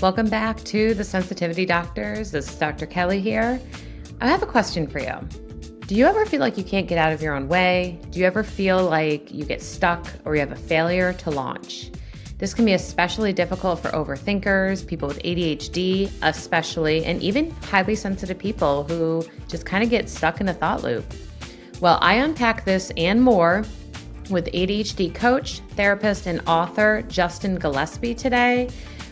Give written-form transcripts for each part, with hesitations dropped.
Welcome back to the Sensitivity Doctors. This is Dr. Kelly here. I have a question for you. Do you ever feel like you can't get out of your own way? Do you ever feel like you get stuck or you have a failure to launch? This can be especially difficult for overthinkers, people with ADHD especially, and even highly sensitive people who just kind of get stuck in a thought loop. Well, I unpack this and more with ADHD coach, therapist, and author Justin Gillespie today.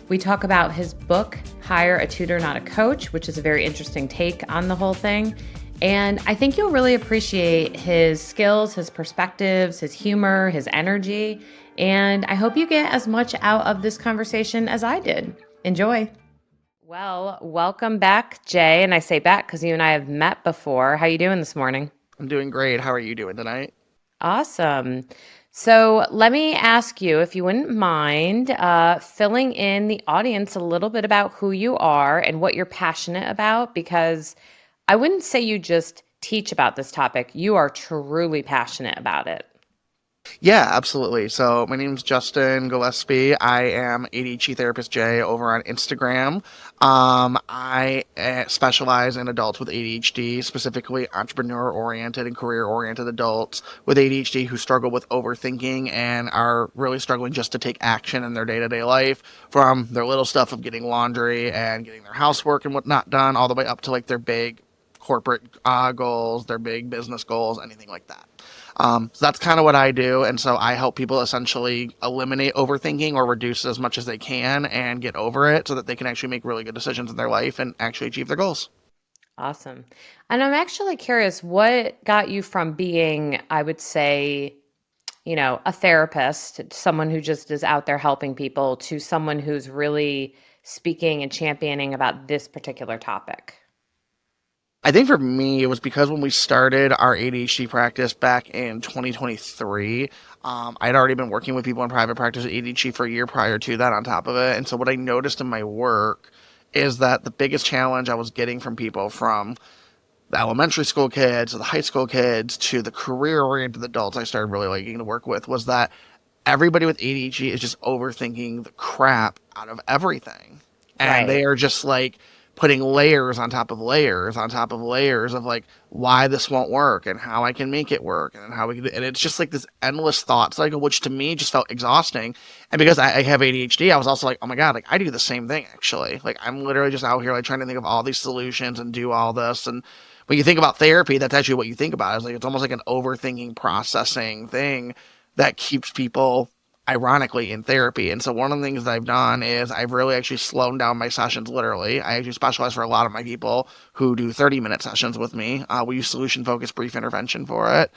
We talk about his book, Hire a Tutor, Not a Coach, which is a very interesting take on the whole thing. And I think you'll really appreciate his skills, his perspectives, his humor, his energy. And I hope you get as much out of this conversation as I did. Enjoy. Well, welcome back, Jay. And I say back because you and I have met before. How you doing this morning? I'm doing great. How are you doing tonight? Awesome. So let me ask you, if you wouldn't mind, filling in the audience a little bit about who you are and what you're passionate about, because I wouldn't say you just teach about this topic. You are truly passionate about it. Yeah, absolutely. So my name's Justin Gillespie. I am ADHD therapist Jay over on Instagram. I specialize in adults with ADHD, specifically entrepreneur-oriented and career-oriented adults with ADHD who struggle with overthinking and are really struggling just to take action in their day-to-day life, from their little stuff of getting laundry and getting their housework and whatnot done, all the way up to like their big corporate goals, their big business goals, anything like that. So that's kind of what I do. And so I help people essentially eliminate overthinking or reduce it as much as they can and get over it so that they can actually make really good decisions in their life and actually achieve their goals. Awesome. And I'm actually curious, what got you from being, I would say, a therapist, someone who just is out there helping people, to someone who's really speaking and championing about this particular topic? I think for me, it was because when we started our ADHD practice back in 2023, I'd already been working with people in private practice with ADHD for a year prior to that on top of it. And so what I noticed in my work is that the biggest challenge I was getting from people, from the elementary school kids to the high school kids to the career-oriented adults I started really liking to work with, was that everybody with ADHD is just overthinking the crap out of everything. And Right. they are just like putting layers on top of layers on top of layers of like why this won't work and how I can make it work and how we can, and it's just like this endless thought cycle, which to me just felt exhausting. And because I have ADHD, I was also like, oh my God, like I do the same thing actually. Like I'm literally just out here like trying to think of all these solutions and do all this. And when you think about therapy, that's actually what you think about. It's like it's almost like an overthinking processing thing that keeps people ironically in therapy. And so one of the things that I've done is I've really actually slowed down my sessions. Literally, I actually specialize for a lot of my people who do 30-minute sessions with me. We use solution focused brief intervention for it.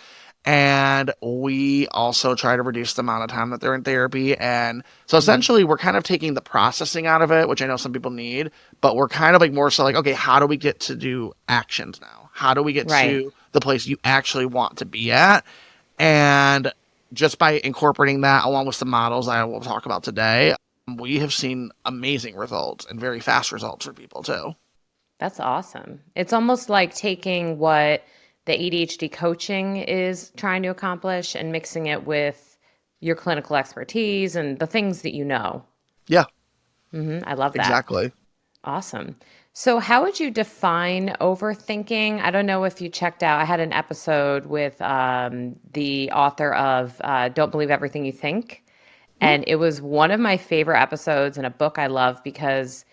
And we also try to reduce the amount of time that they're in therapy. And so Mhm. essentially, we're kind of taking the processing out of it, which I know some people need, but we're kind of like more so like, okay, how do we get to do actions now? How do we get Right. to the place you actually want to be at? And just by incorporating that along with some models I will talk about today, we have seen amazing results and very fast results for people too. That's awesome. It's almost like taking what the ADHD coaching is trying to accomplish and mixing it with your clinical expertise and the things that you know. Yeah, I love that. exactly. Awesome. So, how would you define overthinking? I don't know if you checked out, I had an episode with the author of Don't Believe Everything You Think. Mhm. And it was one of my favorite episodes in a book I love because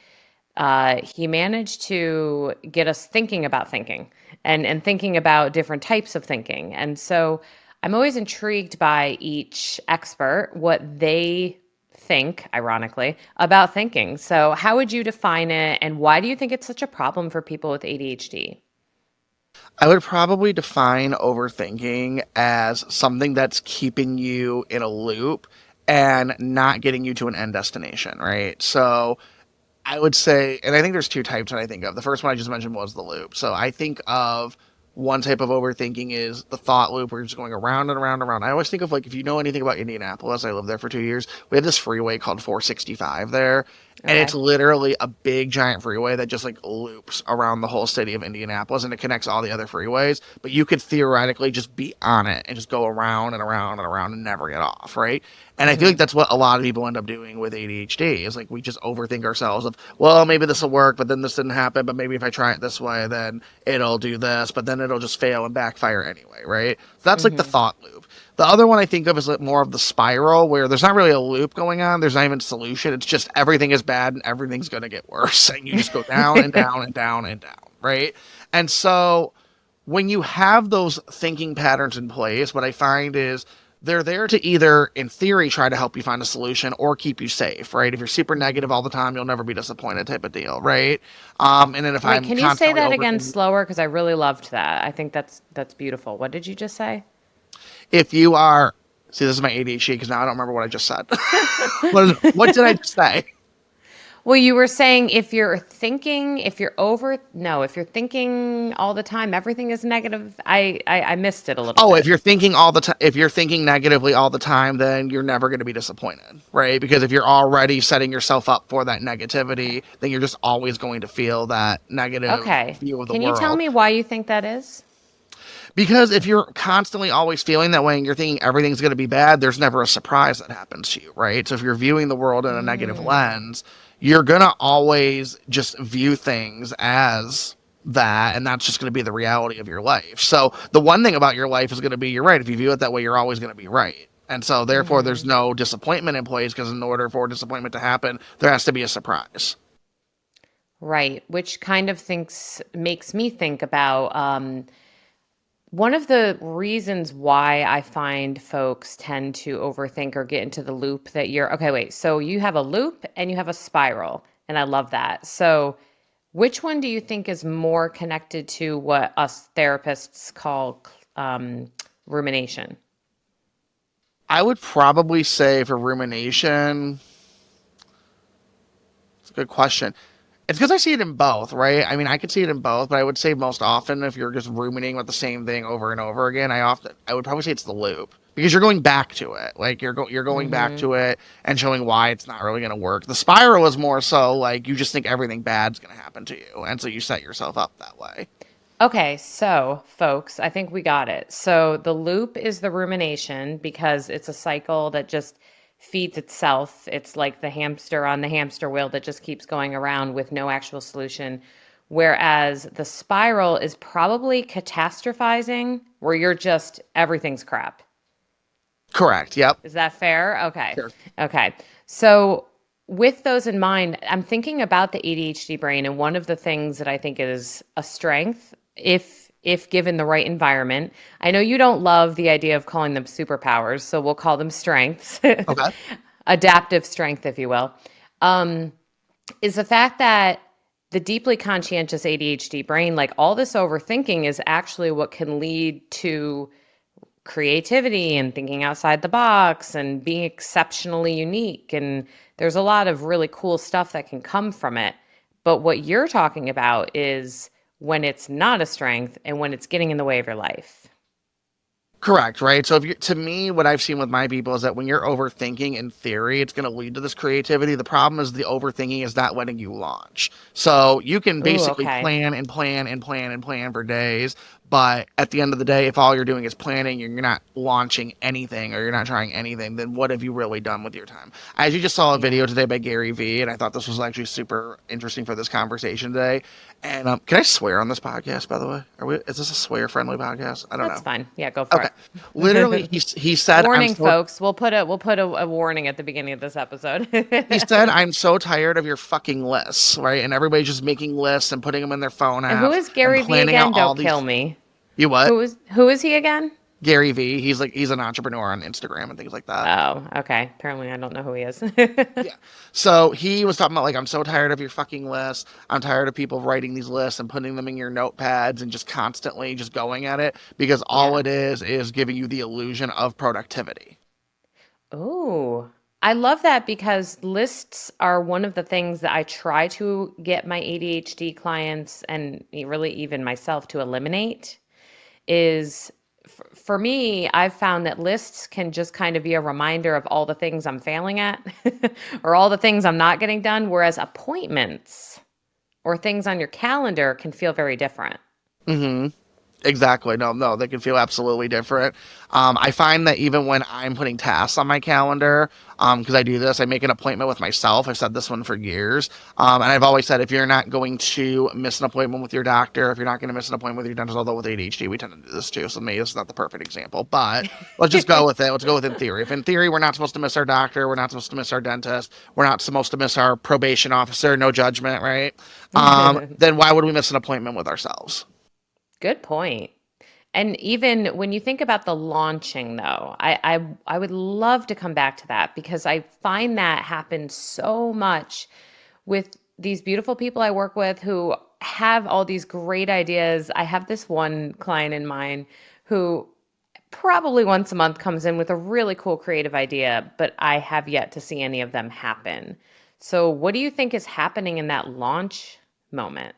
he managed to get us thinking about thinking and thinking about different types of thinking. And so I'm always intrigued by each expert, what they think, ironically, about thinking. So, how would you define it, and why do you think it's such a problem for people with ADHD? I would probably define overthinking as something that's keeping you in a loop and not getting you to an end destination, right? So I would say, and I think there's two types that I think of. The first one I just mentioned was the loop. So I think of One type of overthinking is the thought loop where you're just going around and around and around. I always think of like, if you know anything about Indianapolis, I lived there for 2 years. We have this freeway called 465 there, and it's Okay. literally a big giant freeway that just like loops around the whole city of Indianapolis, and it connects all the other freeways. But you could theoretically just be on it and just go around and around and around and never get off, right? And I feel like Mm-hmm. that's what a lot of people end up doing with ADHD is like we just overthink ourselves of, well, maybe this will work, but then this didn't happen, but maybe if I try it this way, then it'll do this, but then it'll just fail and backfire anyway, right? So that's like the Mm-hmm. thought loop. The other one I think of is like more of the spiral where there's not really a loop going on, there's not even a solution. It's just everything is bad and everything's going to get worse and you just go down and down and down and down, right? And so when you have those thinking patterns in place, what I find is they're there to either, in theory, try to help you find a solution or keep you safe, right? If you're super negative all the time, you'll never be disappointed, type of deal, right? And then if Wait, I'm can you say constantly that again overthinking, slower? Because I really loved that. I think that's beautiful. What did you just say? if you are, see, this is my ADHD because now I don't remember what I just said. What did I just say? Well, you were saying if you're thinking, if you're over, no, if you're thinking all the time, everything is negative. I missed it a little Oh, if bit. you're thinking all the time, if you're thinking negatively all the time, then you're never going to be disappointed, right? Because if you're already setting yourself up for that negativity, then you're just always going to feel that negative Okay. view of the Can you tell world. me why you think that is? Because if you're constantly always feeling that way and you're thinking everything's going to be bad, there's never a surprise that happens to you, right? So if you're viewing the world in a negative Mm, lens, you're going to always just view things as that, and that's just going to be the reality of your life. So the one thing about your life is going to be you're right. If you view it that way, you're always going to be right. And so therefore there's hmm. no disappointment in place because in order for disappointment to happen, there has to be a surprise. Right. Which kind of thinks makes me think about one of the reasons why I find folks tend to overthink or get into the loop that you're okay, wait. So you have a loop and you have a spiral, and I love that. So which one do you think is more connected to what us therapists call rumination? I would probably say for rumination, it's a good question. It's because I see it in both, right? I mean, I could see it in both, but I would say most often if you're just ruminating with the same thing over and over again, I would probably say it's the loop because you're going back to it. Like you're going back Hmm. to it and showing why it's not really going to work. The spiral is more so like you just think everything bad's going to happen to you, and so you set yourself up that way. Okay, so folks, I think we got it. So the loop is the rumination because it's a cycle that just feeds itself. It's like the hamster on the hamster wheel that just keeps going around with no actual solution. Whereas the spiral is probably catastrophizing, where you're just everything's crap. Correct. Yep. Is that fair? Okay. Sure. Okay. So, with those in mind, I'm thinking about the ADHD brain, and one of the things that I think is a strength, if given the right environment. I know you don't love the idea of calling them superpowers, so we'll call them strengths, Okay. adaptive strength, if you will. Um, is the fact that the deeply conscientious ADHD brain, like all this overthinking, is actually what can lead to creativity and thinking outside the box and being exceptionally unique. And there's a lot of really cool stuff that can come from it. But what you're talking about is when it's not a strength and when it's getting in the way of your life. Correct, right? So if you to me, what I've seen with my people is that when you're overthinking in theory, it's going to lead to this creativity. The problem is the overthinking is not letting you launch. So you can Ooh, basically okay. plan and plan and plan and plan for days, but at the end of the day, if all you're doing is planning, you're not launching anything or you're not trying anything, then what have you really done with your time? I actually just saw a Yeah. video today by Gary Vee, and I thought this was actually super interesting for this conversation today. And can I swear on this podcast, by the way? Is this a swear-friendly podcast? I don't That's know. fine. Yeah, go for Okay. Literally, it. he said, "I'm Warning, so." folks. We'll put a warning at the beginning of this episode. He said, "I'm so tired of your fucking lists, right? And everybody's just making lists and putting them in their phone And who apps is and Gary Vee planning out again? all Don't kill these." me. You what? Who is he again? Gary Vee. He's an entrepreneur on Instagram and things like that. Oh, okay. Apparently I don't know who he is. Yeah. So he was talking about like, I'm so tired of your fucking lists. I'm tired of people writing these lists and putting them in your notepads and just constantly just going at it because all Yeah. it is giving you the illusion of productivity. Oh, I love that because lists are one of the things that I try to get my ADHD clients and really even myself to eliminate. is for me, I've found that lists can just kind of be a reminder of all the things I'm failing at or all the things I'm not getting done, whereas appointments or things on your calendar can feel very different. Mm-hmm. Exactly. No, they can feel absolutely different. I find that even when I'm putting tasks on my calendar, because I do this, I make an appointment with myself. I've said this one for years. And I've always said if you're not going to miss an appointment with your doctor, if you're not going to miss an appointment with your dentist, although with ADHD, we tend to do this too. So maybe it's not the perfect example, but let's just go with it. Let's go with in theory. If in theory we're not supposed to miss our doctor, we're not supposed to miss our dentist, we're not supposed to miss our probation officer, no judgment, right? Then why would we miss an appointment with ourselves? Good point. And even when you think about the launching, though, I would love to come back to that because I find that happens so much with these beautiful people I work with who have all these great ideas. I have this one client in mind who probably once a month comes in with a really cool creative idea, but I have yet to see any of them happen. So, what do you think is happening in that launch moment?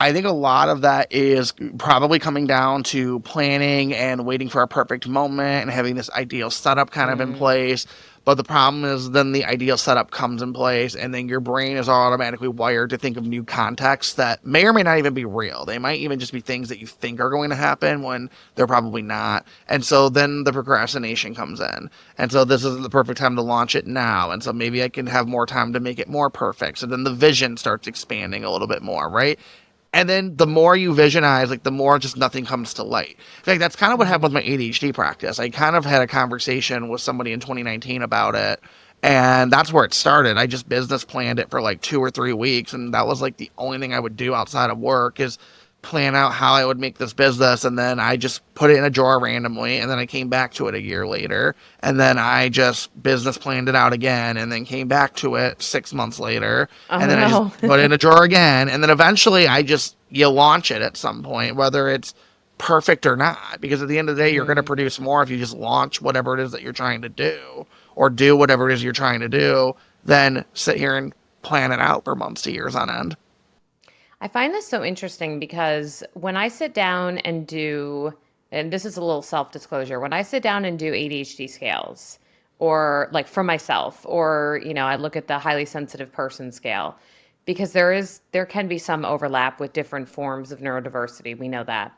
I think a lot of that is probably coming down to planning and waiting for a perfect moment and having this ideal setup kind of in Mm, place. But the problem is then the ideal setup comes in place and then your brain is automatically wired to think of new contexts that may or may not even be real. They might even just be things that you think are going to happen when they're probably not. And so then the procrastination comes in. And so this is the perfect time to launch it now. And so maybe I can have more time to make it more perfect. So then the vision starts expanding a little bit more, right? And then the more you visionize, like the more just nothing comes to light. In fact, that's kind of what happened with my ADHD practice. I kind of had a conversation with somebody in 2019 about it. And that's where it started. I just business planned it for like 2 or 3 weeks. And that was like the only thing I would do outside of work is plan out how I would make this business. And then I just put it in a drawer randomly. And then I came back to it a year later. And then I just business planned it out again and then came back to it 6 months later. And oh then I just no. put it in a drawer again. And then eventually you launch it at some point, whether it's perfect or not. Because at the end of the day, you're going to Mhm. produce more if you just launch whatever it is that you're trying to do or do whatever it is you're trying to do than sit here and plan it out for months to years on end. I find this so interesting because when I sit down and do, and this is a little self disclosure, when I sit down and do ADHD scales, or like for myself, or, I look at the highly sensitive person scale, because there can be some overlap with different forms of neurodiversity. We know that.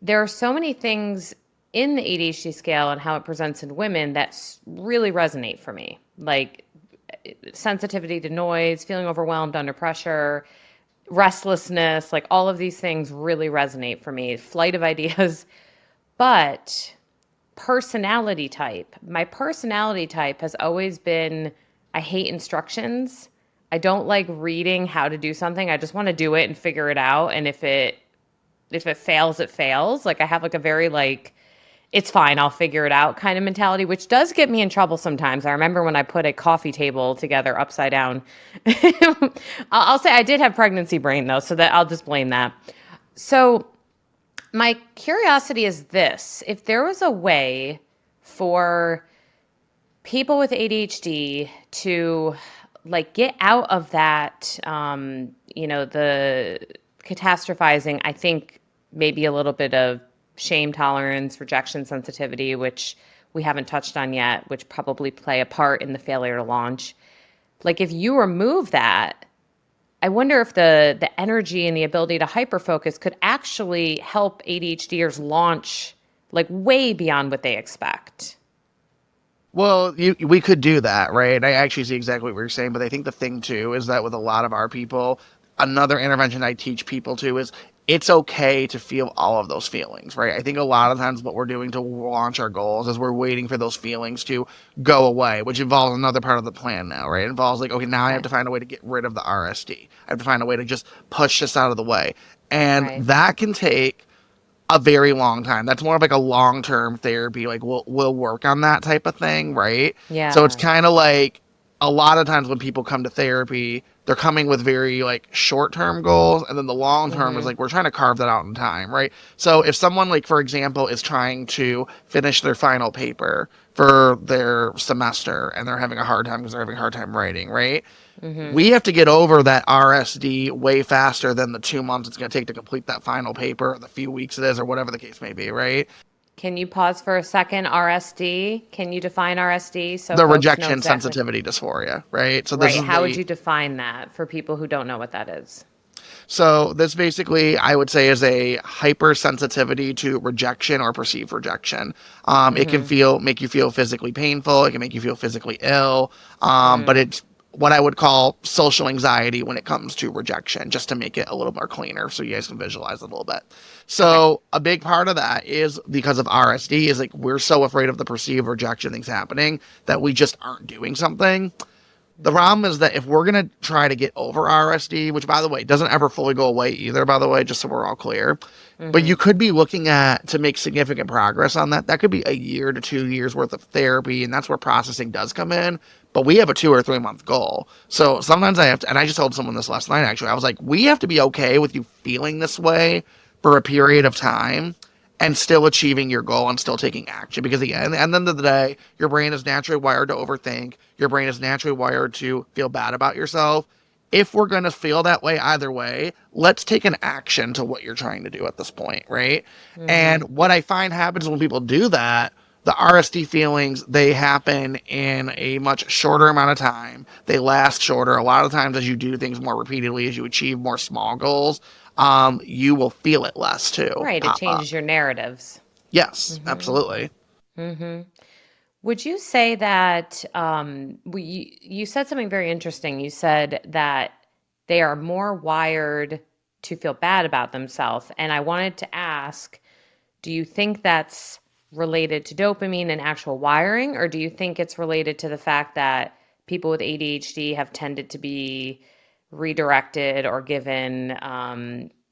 There are so many things in the ADHD scale and how it presents in women that really resonate for me, like sensitivity to noise, feeling overwhelmed under pressure, restlessness, like all of these things really resonate for me. Flight of ideas, but my personality type has always been I hate instructions. I don't like reading how to do something. I just want to do it and figure it out. And if it fails, it fails. Like I have like a very like it's fine, I'll figure it out kind of mentality, which does get me in trouble sometimes. I remember when I put a coffee table together upside down. I'll say I did have pregnancy brain though, so that I'll just blame that. So, my curiosity is this: if there was a way for people with ADHD to like get out of that, the catastrophizing, I think maybe a little bit of shame tolerance, rejection sensitivity, which we haven't touched on yet, which probably play a part in the failure to launch. Like if you remove that, I wonder if the energy and the ability to hyperfocus could actually help ADHDers launch like way beyond what they expect. Well, we could do that, right? I actually see exactly what you're saying, but I think the thing too is that with a lot of our people, another intervention I teach people to is it's okay to feel all of those feelings, right? I think a lot of times what we're doing to launch our goals is we're waiting for those feelings to go away, which involves another part of the plan now, right? It involves like, okay, now I have Okay. to find a way to get rid of the RSD. I have to find a way to just push this out of the way. And Right. that can take a very long time. That's more of like a long term therapy. Like we'll work on that type of thing, right? So it's Yeah. kind of like a lot of times when people come to therapy, they're coming with very like short-term goals, and then the long term is Mm-hmm. like we're trying to carve that out in time, right? So if someone like for example is trying to finish their final paper for their semester and they're having a hard time because they're having a hard time writing, right? Mm-hmm. We have to get over that RSD way faster than the 2 months it's going to take to complete that final paper, or the few weeks it is, or whatever the case may be, right? Can you pause for a second? RSD. Can you define RSD so The folks know rejection exactly? sensitivity dysphoria, right? So this Right. is How would the you define that for people who don't know what that is? So this basically, I would say, is a hypersensitivity to rejection or perceived rejection. It can Mm-hmm. make you feel physically painful. It can make you feel physically ill. But Mm. it's what I would call social anxiety when it comes to rejection, just to make it a little more cleaner, so you guys can visualize it a little bit. Okay. So a big part of that is because of RSD is like we're so afraid of the perceived rejection things happening that we just aren't doing something. The Mm-hmm. problem is that if we're going to try to get over RSD, which by the way doesn't ever fully go away either, by the way, just so we're all clear, but Mm-hmm. you could be looking at to make significant progress on that. That could be a year to 2 years worth of therapy, and that's where processing does come in. But we have a 2 or 3 month goal. So sometimes I have to, and I just told someone this last night actually. I was like, we have to be okay with you feeling this way for a period of time and still achieving your goal and still taking action. Because again, at the end of the day, your brain is naturally wired to overthink. Your brain is naturally wired to feel bad about yourself. If we're going to feel that way either way, let's take an action to what you're trying to do at this point, right? And Mm-hmm. what I find happens when people do that, the RSD feelings, they happen in a much shorter amount of time. They last shorter. A lot of times as you do things more repeatedly, as you achieve more small goals, you will feel it less too Right. It pop up. changes your narratives. Yes, Mm-hmm. absolutely. Mm-hmm. Would you say that you said something very interesting? You said that they are more wired to feel bad about themselves. And I wanted to ask, do you think that's related to dopamine and actual wiring, or do you think it's related to the fact that people with ADHD have tended to be redirected or given,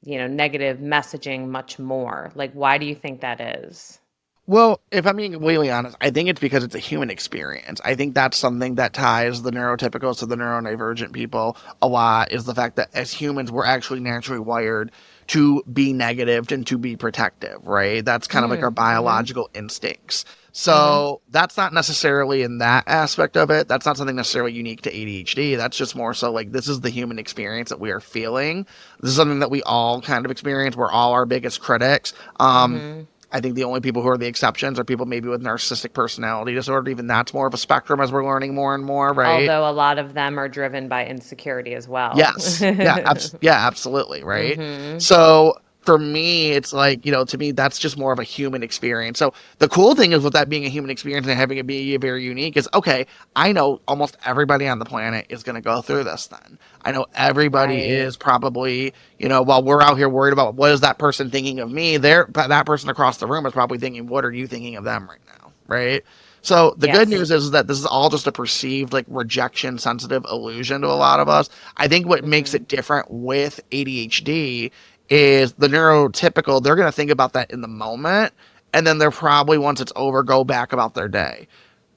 negative messaging much more? Like, why do you think that is? Well, if I'm being completely honest, I think it's because it's a human experience. I think that's something that ties the neurotypicals to the neurodivergent people a lot is the fact that as humans, we're actually naturally wired to be negative and to be protective, right? That's kind of like our Mm-hmm. biological instincts. Mm-hmm. So that's not necessarily in that aspect of it. That's not something necessarily unique to ADHD. That's just more so like this is the human experience that we are feeling. This is something that we all kind of experience. We're all our biggest critics. Mm-hmm. I think the only people who are the exceptions are people maybe with narcissistic personality disorder. Even that's more of a spectrum as we're learning more and more, right? Although a lot of them are driven by insecurity as well. Yes. Yeah. Yeah. Absolutely. Right. Mm-hmm. So for me, it's like, to me, that's just more of a human experience. So the cool thing is with that being a human experience and having it be very unique is okay, I know almost everybody on the planet is going to go through this then. I know everybody Right. is probably, while we're out here worried about what is that person thinking of me, that person across the room is probably thinking, what are you thinking of them right now? Right. So the good Yes. news is that this is all just a perceived like rejection sensitive illusion to a lot of us. I think what makes Mm-hmm. it different with ADHD is the neurotypical, they're going to think about that in the moment. And then they're probably, once it's over, go back about their day.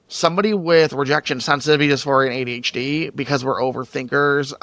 Somebody with rejection sensitivity dysphoria and ADHD, because we're overthinkers,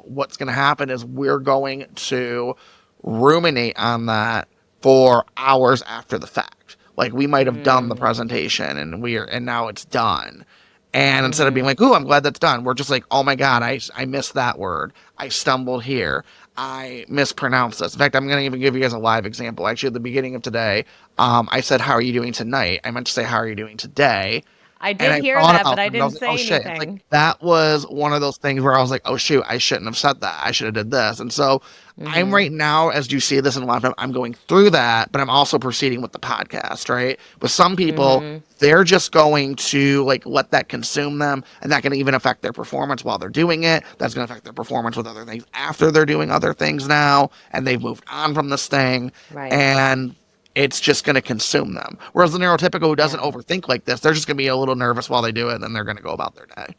what's going to happen is we're going to ruminate on that for hours after the fact. Like we might have done the Mm-hmm. presentation and now it's done. And instead of being Mm-hmm. like, "Ooh, I'm glad that's done," we're just like, "Oh my god, I missed that word. I stumbled here. I mispronounced this." In fact, I'm going to even give you guys a live example. Actually, at the beginning of today, I said, "How are you doing tonight?" I meant to say, "How are you doing today?" I And did I hear thought that, but about I that, and I didn't was like, "Oh say shit!" It's like anything. that was one of those things where I was like, "Oh shoot, I shouldn't have said that. I should have did this." And so I'm Mm-hmm. right now, as you see this in the laptop, I'm going through that, but I'm also proceeding with the podcast. Right? With some people, Mm-hmm. they're just going to like let that consume them, and that can even affect their performance while they're doing it. That's going to affect their performance with other things after they're doing other things now, and they've moved on from this thing, Right. and it's just going to consume them. Whereas the neurotypical who doesn't Yeah. overthink like this, they're just going to be a little nervous while they do it, and then they're going to go about their day.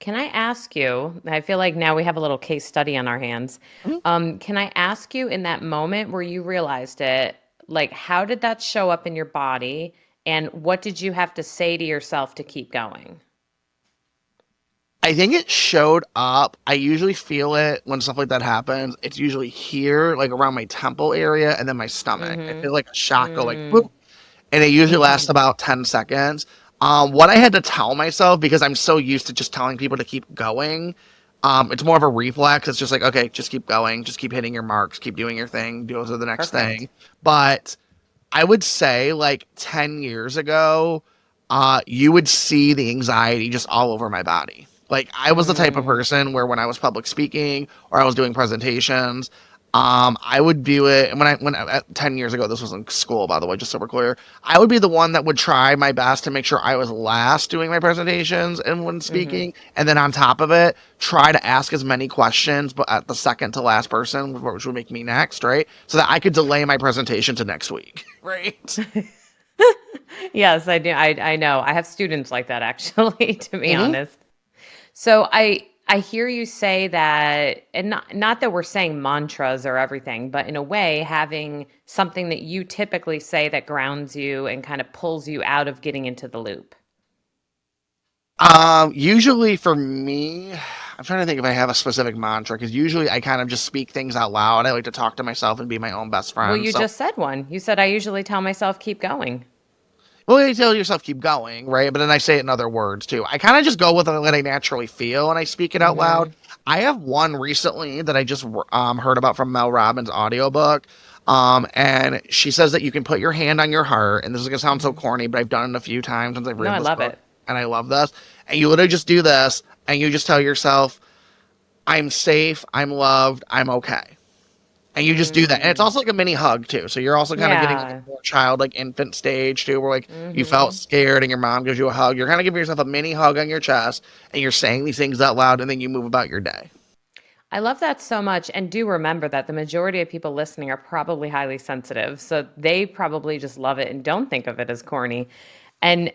Can I ask you? I feel like now we have a little case study on our hands. Mhm. Can I ask you in that moment where you realized it, like, how did that show up in your body? And what did you have to say to yourself to keep going? I think it showed up. I usually feel it when stuff like that happens. It's usually here, like around my temple area, and then my stomach. I feel Mm-hmm. like a shock go like boop, Mm. and it usually lasts about 10 seconds. What I had to tell myself, because I'm so used to just telling people to keep going, it's more of a reflex. It's just like, okay, just keep going, just keep hitting your marks, keep doing your thing, do to the next Perfect. thing. But I would say like 10 years ago, you would see the anxiety just all over my body. Like I was the type of Mm. person where when I was public speaking or I was doing presentations, I would do it. And when 10 years ago, this was in school, by the way, just so we're clear, I would be the one that would try my best to make sure I was last doing my presentations and when Mm-hmm. speaking. And then on top of it, try to ask as many questions, but at the second to last person, which would make me next, right? So that I could delay my presentation to next week, right? Yes, I do. I know. I have students like that actually, to be Hmm. honest. So I hear you say that, and not that we're saying mantras or everything, but in a way, having something that you typically say that grounds you and kind of pulls you out of getting into the loop. Usually for me, I'm trying to think if I have a specific mantra because usually I kind of just speak things out loud. I like to talk to myself and be my own best Well, friend. you So, just said one. You said I usually tell myself keep going. well, you tell yourself keep going, right? But then I say it in other words too. I kind of just go with what I naturally feel and I speak it out loud. Mm-hmm. I have one recently that I just heard about from Mel Robbins' audiobook. And she says that you can put your hand on your heart, and this is gonna sound so Mm-hmm. corny, but I've done it a few times since I've No, read I this love book, it. and I love this. And you literally just do this, and you just tell yourself, I'm safe, I'm loved, I'm okay. And you just do that. And it's Mm, also like a mini hug too. So you're also kind of getting like yeah. a more child, like infant stage too, where like you felt Mm-hmm. scared and your mom gives you a hug. You're kind of giving yourself a mini hug on your chest and you're saying these things out loud and then you move about your day. I love that so much. And do remember that the majority of people listening are probably highly sensitive. So they probably just love it and don't think of it as corny. And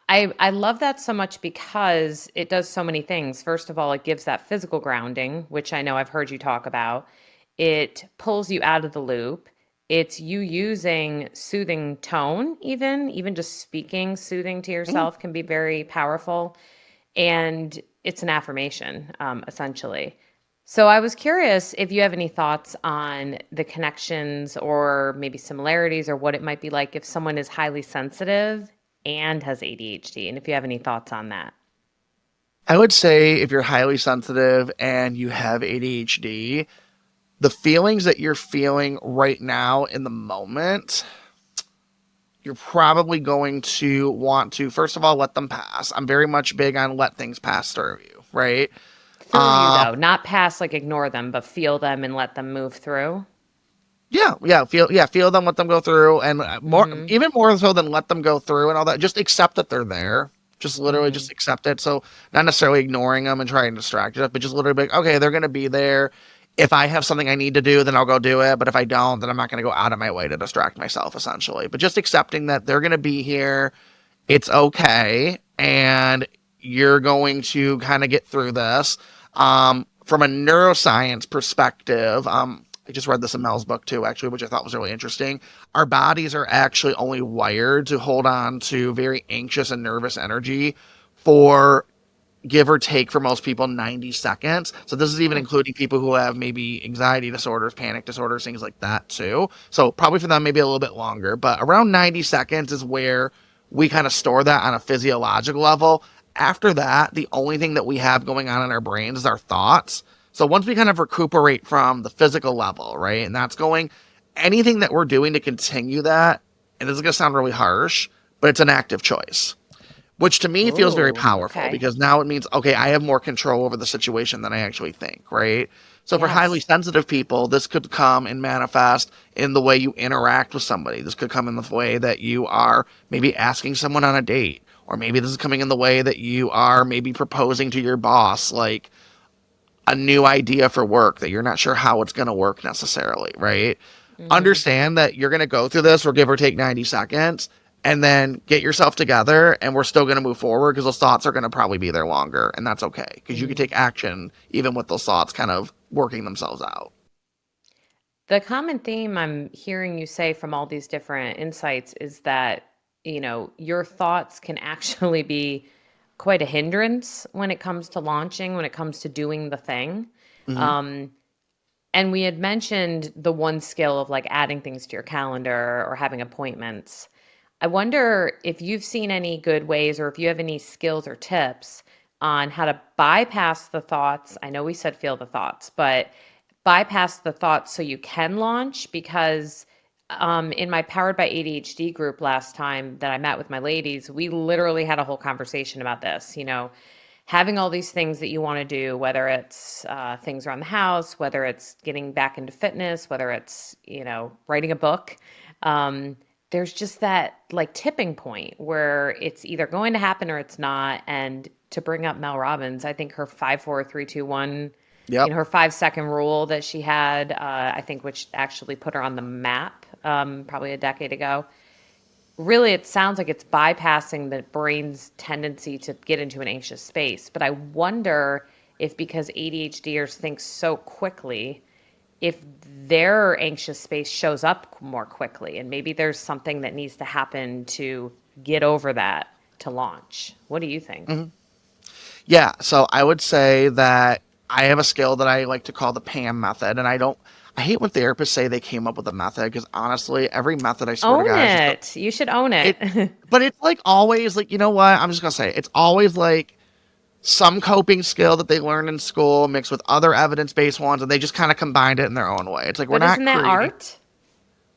I love that so much because it does so many things. First of all, it gives that physical grounding, which I know I've heard you talk about. It pulls you out of the loop. It's you using soothing tone, even just speaking soothing to Mm. yourself can be very powerful. And it's an affirmation, essentially. So I was curious if you have any thoughts on the connections or maybe similarities or what it might be like if someone is highly sensitive and has ADHD, and if you have any thoughts on that. I would say if you're highly sensitive and you have ADHD, the feelings that you're feeling right now in the moment, you're probably going to want to, first of all, let them pass. I'm very much big on let things pass through you, right? Through you, Um, though, not pass, like ignore them, but feel them and let them move through. feel them, let them go through, and more, Mm-hmm. even more so than let them go through and all that. Just accept that they're there. Just literally, Mm-hmm. just accept it. So not necessarily ignoring them and trying to distract yourself, but just literally be like, okay, they're gonna be there. If I have something I need to do, then I'll go do it. But if I don't, then I'm not gonna go out of my way to distract myself, essentially. But just accepting that they're gonna be here. It's okay, and you're going to kind of get through this. From a neuroscience perspective, I just read this in Mel's book too, actually, which I thought was really interesting. Our bodies are actually only wired to hold on to very anxious and nervous energy for, give or take, for most people 90 seconds. So this is even Hmm. including people who have maybe anxiety disorders, panic disorders, things like that too. So probably for them maybe a little bit longer, but around 90 seconds is where we kind of store that on a physiological level. After that, the only thing that we have going on in our brains is our thoughts. So once we kind of recuperate from the physical level, right? And that's going, anything that we're doing to continue that, and this is going to sound really harsh, but it's an active choice, which to me feels very Oh, powerful okay. because now it means, okay, I have more control over the situation than I actually think, right? So for highly Yes. sensitive people, this could come and manifest in the way you interact with somebody. This could come in the way that you are maybe asking someone on a date, or maybe this is coming in the way that you are maybe proposing to your boss, like a new idea for work that you're not sure how it's going to work necessarily, right? Mm-hmm. Understand that you're going to go through this for give or take 90 seconds and then get yourself together and we're still going to move forward because those thoughts are going to probably be there longer and that's okay because you can Mm-hmm. take action even with those thoughts kind of working themselves out. The common theme I'm hearing you say from all these different insights is that, your thoughts can actually be quite a hindrance when it comes to launching, when it comes to doing the thing. Hmm. Um, and we had mentioned the one skill of like adding things to your calendar or having appointments. I wonder if you've seen any good ways or if you have any skills or tips on how to bypass the thoughts. I know we said feel the thoughts, but bypass the thoughts so you can launch because in my Powered by ADHD group last time that I met with my ladies, we literally had a whole conversation about this. Having all these things that you want to do, whether it's things around the house, whether it's getting back into fitness, whether it's, writing a book. Um, there's just that like tipping point where it's either going to happen or it's not. And to bring up Mel Robbins, I think her 5 4 3 2 1, Yep. her 5 second rule that she had, I think, which actually put her on the map probably a decade ago. Really, it sounds like it's bypassing the brain's tendency to get into an anxious space. But I wonder if because ADHDers think so quickly, if their anxious space shows up more quickly, and maybe there's something that needs to happen to get over that to launch. What do you think? Hmm. Yeah, so I would say that I have a skill that I like to call the Pam method, and I hate when therapists say they came up with a method because honestly, every method I swear to Own God is just it. You should own it. it. But it's like always like, you know what? I'm just gonna say it's always like some coping skill that they learned in school mixed with other evidence-based ones, and they just kind of combined it in their own way. It's like we're But not isn't that creating, art?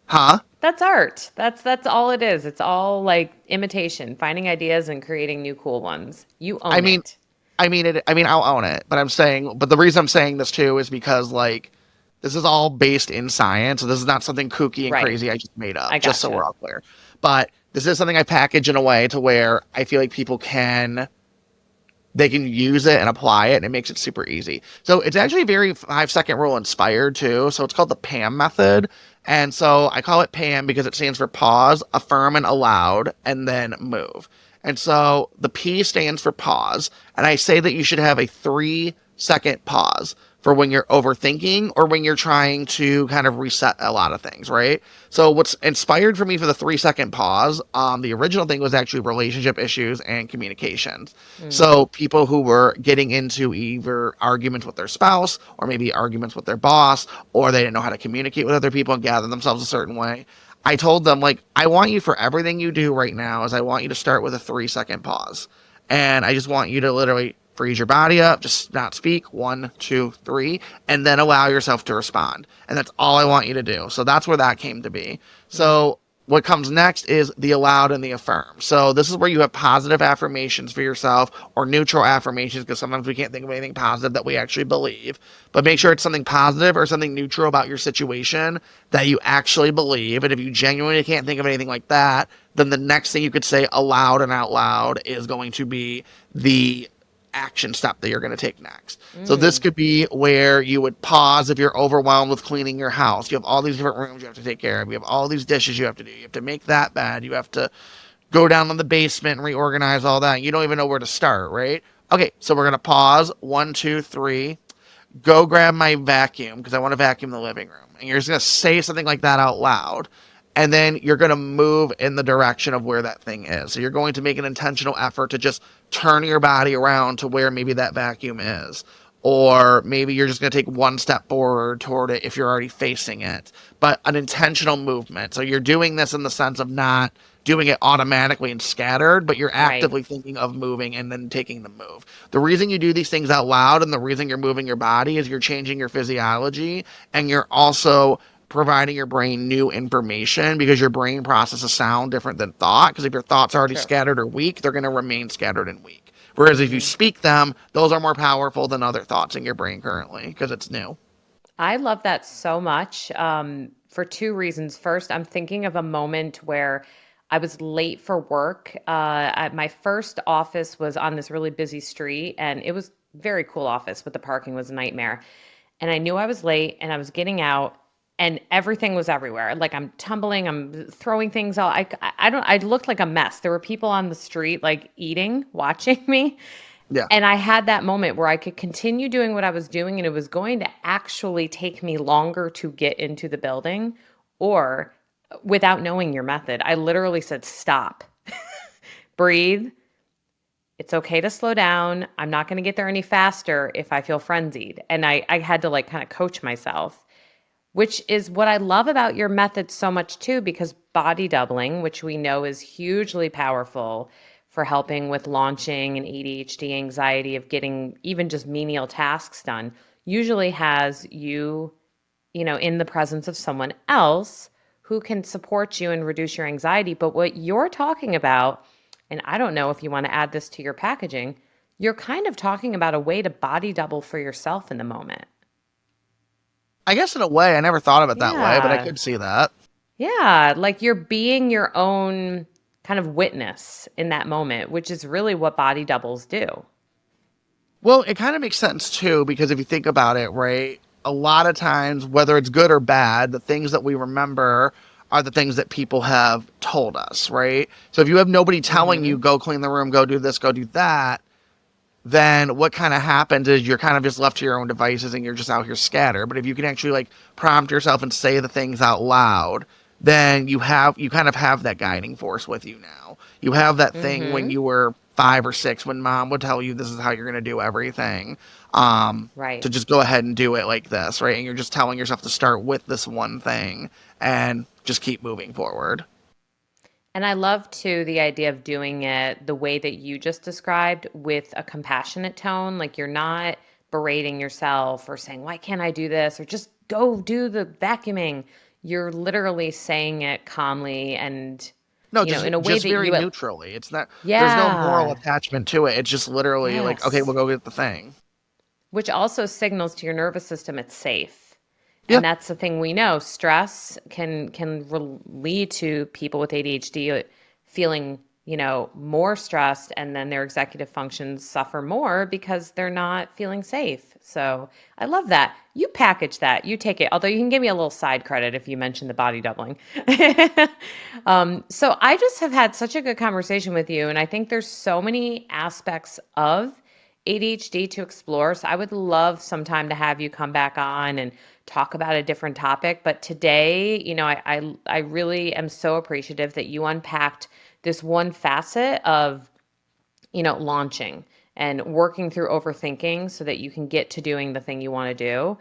huh? That's art. That's all it is. It's all like imitation, finding ideas and creating new cool ones. You I own mean, it. I'll own it, but the reason I'm saying this too is because like this is all based in science, so this is not something kooky and Right. crazy I just made I up, just so we're gotcha. all clear. But this is something I package in a way to where I feel like people can they can use it and apply it, and it makes it super easy. So it's actually very 5 second rule inspired too. So it's called the Pam method. And so I call it Pam because it stands for pause, affirm, and aloud, and then move. And so the P stands for pause. And I say that you should have a 3 second pause for when you're overthinking or when you're trying to kind of reset a lot of things, right? So what's inspired for me for the 3 second pause, the original thing was actually relationship issues and communications. Mm. So people who were getting into either arguments with their spouse or maybe arguments with their boss, or they didn't know how to communicate with other people and gather themselves a certain way. I told them, like, I want you for everything you do right now is I want you to start with a 3 second pause. And I just want you to literally freeze your body up, just not speak, 1 2 3, and then allow yourself to respond. And that's all I want you to do. So that's where that came to be. Mm. So what comes next is the allowed and the affirm. So this is where you have positive affirmations for yourself or neutral affirmations, because sometimes we can't think of anything positive that we actually believe. But make sure it's something positive or something neutral about your situation that you actually believe. And if you genuinely can't think of anything like that, then the next thing you could say aloud and out loud is going to be the action step that you're going to take next. So this Mm. could be where you would pause if you're overwhelmed with cleaning your house. You have all these different rooms you have to take care of. You have all these dishes you have to do. You have to make that bed. You have to go down in the basement and reorganize all that. You don't even know where to start, right? Okay, so we're going to pause. 1 2 3. Go grab my vacuum because I want to vacuum the living room. And you're just going to say something like that out loud. And then you're going to move in the direction of where that thing is. So you're going to make an intentional effort to just turn your body around to where maybe that vacuum is. Or maybe you're just going to take one step forward toward it if you're already facing it. But an intentional movement. So you're doing this in the sense of not doing it automatically and scattered, but you're Right. actively thinking of moving and then taking the move. The reason you do these things out loud and the reason you're moving your body is you're changing your physiology, and you're also providing your brain new information because your brain processes sound different than thought. Because if your thoughts are already True. scattered or weak, they're going to remain scattered and weak. Whereas if you Mm. speak them, those are more powerful than other thoughts in your brain currently because it's new. I love that so much for two reasons. First, I'm thinking of a moment where I was late for work. My first office was on this really busy street, and it was very cool office, but the parking was a nightmare. And I knew I was late, and I was getting out, and everything was everywhere. Like I'm tumbling, I'm throwing things out. I don't. I looked like a mess. There were people on the street like eating, watching me. Yeah. And I had that moment where I could continue doing what I was doing, and it was going to actually take me longer to get into the building, or without knowing your method, I literally said, stop, breathe, It's okay to slow down. I'm not going to get there any faster if I feel frenzied. And I had to like kind of coach myself, which is what I love about your method so much too, because body doubling, which we know is hugely powerful for helping with launching and ADHD anxiety of getting even just menial tasks done, usually has you, in the presence of someone else who can support you and reduce your anxiety. But what you're talking about, and I don't know if you want to add this to your packaging, you're kind of talking about a way to body double for yourself in the moment. I guess in a way, I never thought of it that way, but I Yeah. could see that. Yeah. Like you're being your own kind of witness in that moment, which is really what body doubles do. Well, it kind of makes sense too, because if you think about it, right, a lot of times, whether it's good or bad, the things that we remember are the things that people have told us, right? So if you have nobody telling you, Hmm. go clean the room, go do this, go do that, then what kind of happens is you're kind of just left to your own devices and you're just out here scattered. But if you can actually like prompt yourself and say the things out loud, then you kind of have that guiding force with you now. You have that thing when Hmm. you were 5 or 6 when mom would tell you this is how you're going to do everything. Right. To just go ahead and do it like this, right? And you're just telling yourself to start with this one thing and just keep moving forward. And I love too the idea of doing it the way that you just described with a compassionate tone. Like you're not berating yourself or saying, why can't I do this? Or just go do the vacuuming. You're literally saying it calmly and, No, in a way just that very you, neutrally. It's not there's no moral yeah, attachment to it. It's just literally like, okay, we'll yes. go get the thing. Which also signals to your nervous system it's safe. Yeah. And that's the thing we know. Stress can lead to people with ADHD feeling, more stressed, and then their executive functions suffer more because they're not feeling safe. So I love that. You package that. You take it. Although you can give me a little side credit if you mention the body doubling. So I just have had such a good conversation with you, and I think there's so many aspects of ADHD to explore. So I would love sometime to have you come back on and talk about a different topic. But today, I really am so appreciative that you unpacked this one facet of, launching and working through overthinking so that you can get to doing the thing you want to do.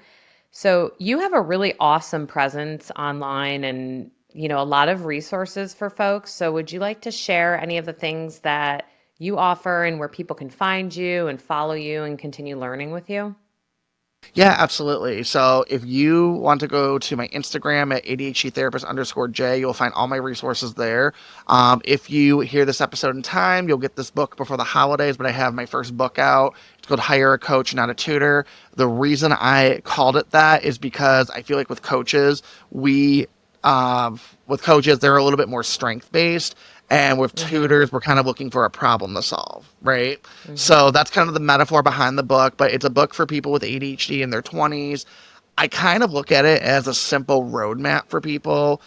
So you have a really awesome presence online and, a lot of resources for folks. So would you like to share any of the things that you offer and where people can find you and follow you and continue learning with you? Yeah, absolutely. So if you want to go to my Instagram at ADHD therapist underscore J, you'll find all my resources there. If you hear this episode in time, you'll get this book before the holidays, but I have my first book out. It's called Hire a Coach, Not a Tutor. The reason I called it that is because I feel like we with coaches, they're a little bit more strength based. And with Mm-hmm. tutors, we're kind of looking for a problem to solve, right? Mm-hmm. So that's kind of the metaphor behind the book, but it's a book for people with ADHD in their 20s. I kind of look at it as a simple roadmap for people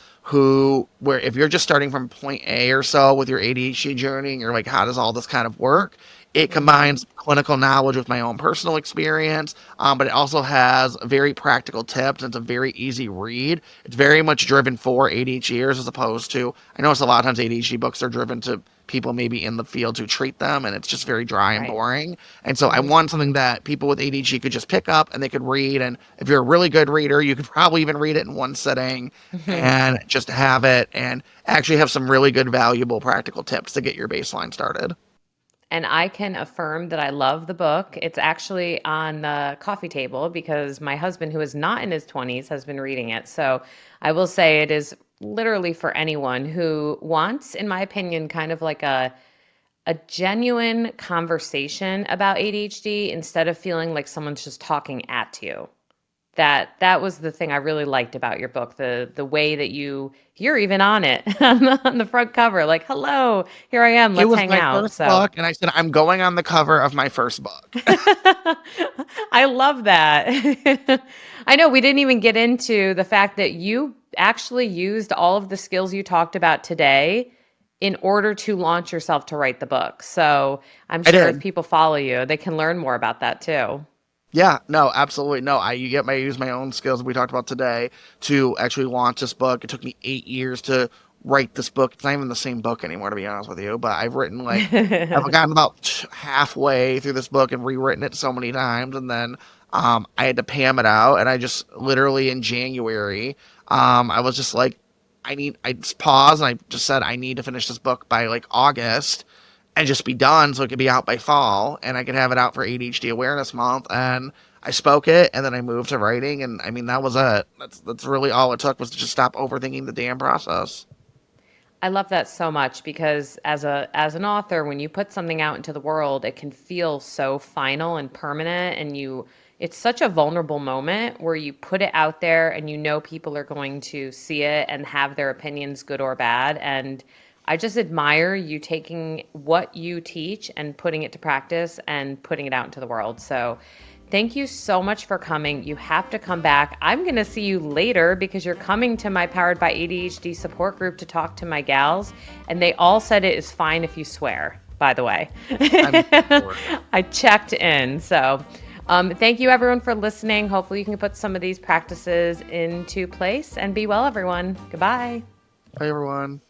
where if you're just starting from point A or so with your ADHD journey and you're like, how does all this kind of work? It Mm-hmm. combines clinical knowledge with my own personal experience, but it also has very practical tips. It's a very easy read. It's very much driven for ADHDers as opposed to, I notice a lot of times ADHD books are driven to people maybe in the field who treat them, and it's just very dry and Right. boring. And so I Mm-hmm. want something that people with ADHD could just pick up and they could read. And if you're a really good reader, you could probably even read it in one sitting and just have it and actually have some really good, valuable, practical tips to get your baseline started. And I can affirm that I love the book. It's actually on the coffee table because my husband, who is not in his 20s, has been reading it. So I will say it is literally for anyone who wants, in my opinion, kind of like a genuine conversation about ADHD instead of feeling like someone's just talking at you. That was the thing I really liked about your book, the way that you're even on it on the front cover, like, hello, here I am, It let's was hang my out. first So book, and I said, I'm going on the cover of my first book. I love that. I know we didn't even get into the fact that you actually used all of the skills you talked about today in order to launch yourself to write the book. So I'm I sure if did. people follow you, they can learn more about that too. Yeah, no, absolutely. No, I use my own skills we talked about today to actually launch this book. It took me 8 years to write this book. It's not even the same book anymore, to be honest with you. But I've gotten about halfway through this book and rewritten it so many times, and then I had to Pam it out, and I just literally in January, I was just like, I just paused and I just said I need to finish this book by like August and just be done so it could be out by fall and I could have it out for ADHD Awareness Month. And I spoke it and then I moved to writing. And I mean, that was it. That's really all it took was to just stop overthinking the damn process. I love that so much because as an author, when you put something out into the world, it can feel so final and permanent, and it's such a vulnerable moment where you put it out there and you know people are going to see it and have their opinions, good or bad. And I just admire you taking what you teach and putting it to practice and putting it out into the world. So thank you so much for coming. You have to come back. I'm going to see you later because you're coming to my Powered by ADHD support group to talk to my gals. And they all said it is fine if you swear, by the way. I checked in. So thank you, everyone, for listening. Hopefully you can put some of these practices into place and be well, everyone. Goodbye. Bye, everyone.